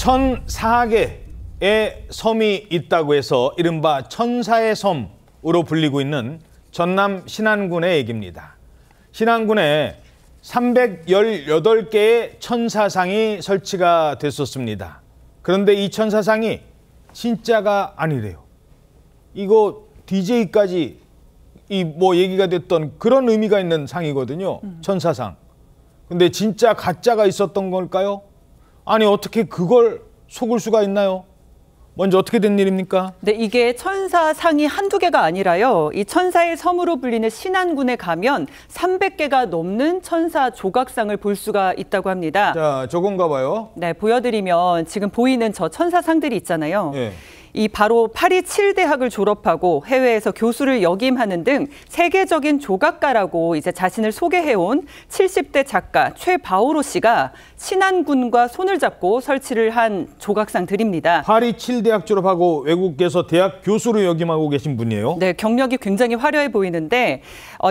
1004개의 섬이 있다고 해서 이른바 천사의 섬으로 불리고 있는 전남 신안군의 얘기입니다. 신안군에 318개의 천사상이 설치가 됐었습니다. 그런데 이 천사상이 진짜가 아니래요. 이거 DJ까지 얘기가 됐던 그런 의미가 있는 상이거든요. 천사상. 근데 진짜 가짜가 있었던 걸까요? 아니 어떻게 그걸 속을 수가 있나요? 먼저 어떻게 된 일입니까? 네, 이게 천사상이 한두 개가 아니라요. 이 천사의 섬으로 불리는 신안군에 가면 300개가 넘는 천사 조각상을 볼 수가 있다고 합니다. 자, 저건가 봐요. 네, 보여드리면 지금 보이는 저 천사상들이 있잖아요. 예. 이 바로 파리 7대학을 졸업하고 해외에서 교수를 역임하는 등 세계적인 조각가라고 이제 자신을 소개해온 70대 작가 최바오로 씨가 신안군과 손을 잡고 설치를 한 조각상들입니다. 파리 7대학 졸업하고 외국에서 대학 교수로 역임하고 계신 분이에요? 네, 경력이 굉장히 화려해 보이는데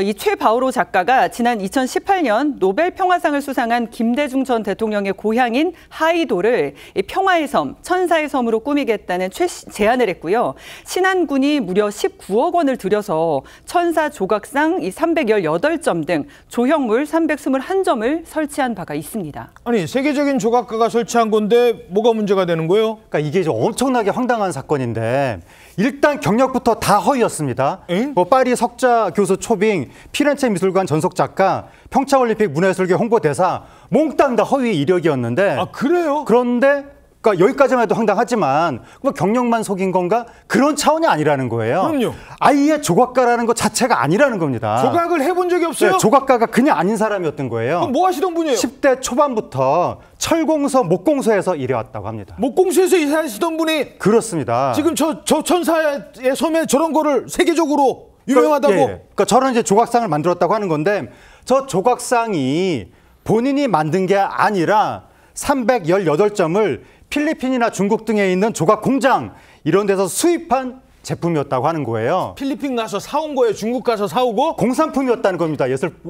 이 최바오로 작가가 지난 2018년 노벨 평화상을 수상한 김대중 전 대통령의 고향인 하이도를 이 평화의 섬, 천사의 섬으로 꾸미겠다는 제안을 했고요. 신안군이 무려 19억 원을 들여서 천사 조각상 이 318점 등 조형물 321점을 설치한 바가 있습니다. 아니 세계적인 조각가가 설치한 건데 뭐가 문제가 되는 거예요? 그러니까 이게 좀 엄청나게 황당한 사건인데 일단 경력부터 다 허위였습니다. 뭐 파리 석자 교수 초빙, 피렌체 미술관 전속 작가, 평창올림픽 문화예술계 홍보대사 몽땅 다 허위 이력이었는데 아 그래요? 그런데 그러니까 여기까지만 해도 황당하지만 뭐 경력만 속인 건가? 그런 차원이 아니라는 거예요. 그럼요. 아예 조각가라는 것 자체가 아니라는 겁니다. 조각을 해본 적이 없어요? 네, 조각가가 그냥 아닌 사람이었던 거예요. 그럼 뭐 하시던 분이에요? 10대 초반부터 철공소, 목공소에서 일해왔다고 합니다. 목공소에서 일하시던 분이 그렇습니다. 지금 저 천사의 섬에 저런 거를 세계적으로 유명하다고? 그러니까 저런 이제 조각상을 만들었다고 하는 건데 저 조각상이 본인이 만든 게 아니라 318점을 필리핀이나 중국 등에 있는 조각 공장 이런 데서 수입한 제품이었다고 하는 거예요. 필리핀 가서 사온 거예요? 중국 가서 사오고? 공산품이었다는 겁니다.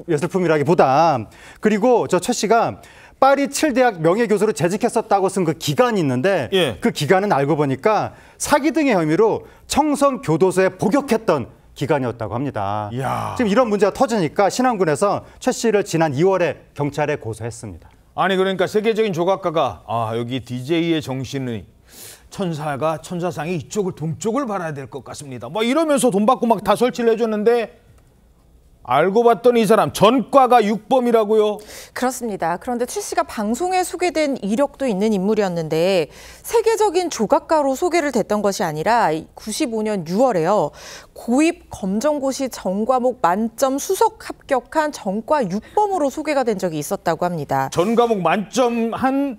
예술품이라기보다. 그리고 저 최 씨가 파리 7대학 명예교수로 재직했었다고 쓴 그 기간이 있는데 예. 그 기간은 알고 보니까 사기 등의 혐의로 청성 교도소에 복역했던 기간이었다고 합니다. 이야. 지금 이런 문제가 터지니까 신안군에서 최 씨를 지난 2월에 경찰에 고소했습니다. 아니 그러니까 세계적인 조각가가 여기 DJ의 정신이 천사상이 이쪽을 동쪽을 바라야 될 것 같습니다. 뭐 이러면서 돈 받고 막 다 설치를 해줬는데 알고 봤더니 이 사람 전과가 육범이라고요? 그렇습니다. 그런데 최 씨가 방송에 소개된 이력도 있는 인물이었는데 세계적인 조각가로 소개를 됐던 것이 아니라 95년 6월에요. 고입 검정고시 전과목 만점 수석 합격한 전과 육범으로 소개가 된 적이 있었다고 합니다. 전과목 만점 한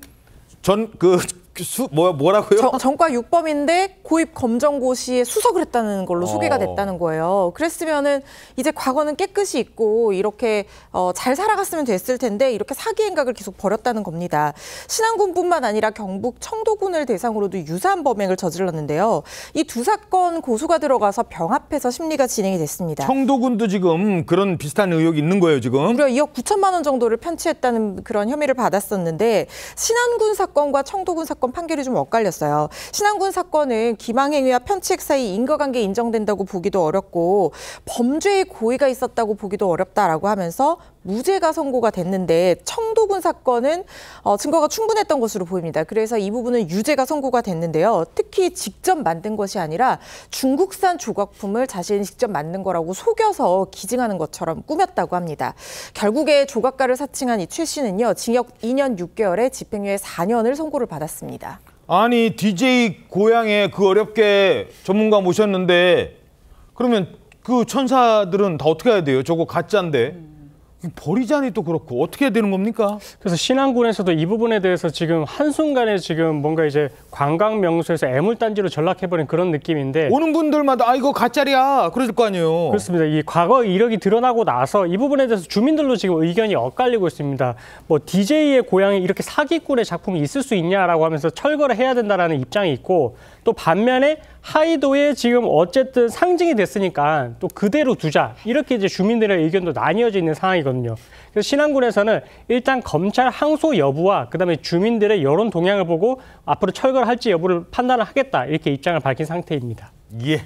뭐라고요? 전과 6범인데 고입 검정고시에 수석을 했다는 걸로 소개가 됐다는 거예요. 그랬으면은 이제 과거는 깨끗이 있고 이렇게 잘 살아갔으면 됐을 텐데 이렇게 사기 행각을 계속 벌였다는 겁니다. 신안군뿐만 아니라 경북 청도군을 대상으로도 유사한 범행을 저질렀는데요. 이 두 사건 고소가 들어가서 병합해서 심리가 진행이 됐습니다. 청도군도 지금 그런 비슷한 의혹이 있는 거예요, 지금? 무려 2억 9천만 원 정도를 편취했다는 그런 혐의를 받았었는데 신안군 사건과 청도군 사건 판결이 좀 엇갈렸어요. 신안군 사건은 기망행위와 편취액 사이 인과관계 인정된다고 보기도 어렵고 범죄의 고의가 있었다고 보기도 어렵다라고 하면서 무죄가 선고가 됐는데 청도군 사건은 증거가 충분했던 것으로 보입니다. 그래서 이 부분은 유죄가 선고가 됐는데요. 특히 직접 만든 것이 아니라 중국산 조각품을 자신이 직접 만든 거라고 속여서 기증하는 것처럼 꾸몄다고 합니다. 결국에 조각가를 사칭한 이 최 씨는요. 징역 2년 6개월에 집행유예 4년을 선고를 받았습니다. 아니 DJ 고향에 그 어렵게 전문가 모셨는데 그러면 그 천사들은 다 어떻게 해야 돼요? 저거 가짜인데. 버리자니 또 그렇고 어떻게 해야 되는 겁니까? 그래서 신안군에서도 이 부분에 대해서 지금 한순간에 지금 뭔가 이제 관광 명소에서 애물단지로 전락해버린 그런 느낌인데 오는 분들마다 이거 가짜리야 그러실 거 아니에요. 그렇습니다. 이 과거 이력이 드러나고 나서 이 부분에 대해서 주민들도 지금 의견이 엇갈리고 있습니다. 뭐 DJ의 고향에 이렇게 사기꾼의 작품이 있을 수 있냐라고 하면서 철거를 해야 된다라는 입장이 있고 또 반면에 하이도에 지금 어쨌든 상징이 됐으니까 또 그대로 두자. 이렇게 이제 주민들의 의견도 나뉘어져 있는 상황이거든요. 그래서 신안군에서는 일단 검찰 항소 여부와 그다음에 주민들의 여론 동향을 보고 앞으로 철거를 할지 여부를 판단을 하겠다. 이렇게 입장을 밝힌 상태입니다. 예.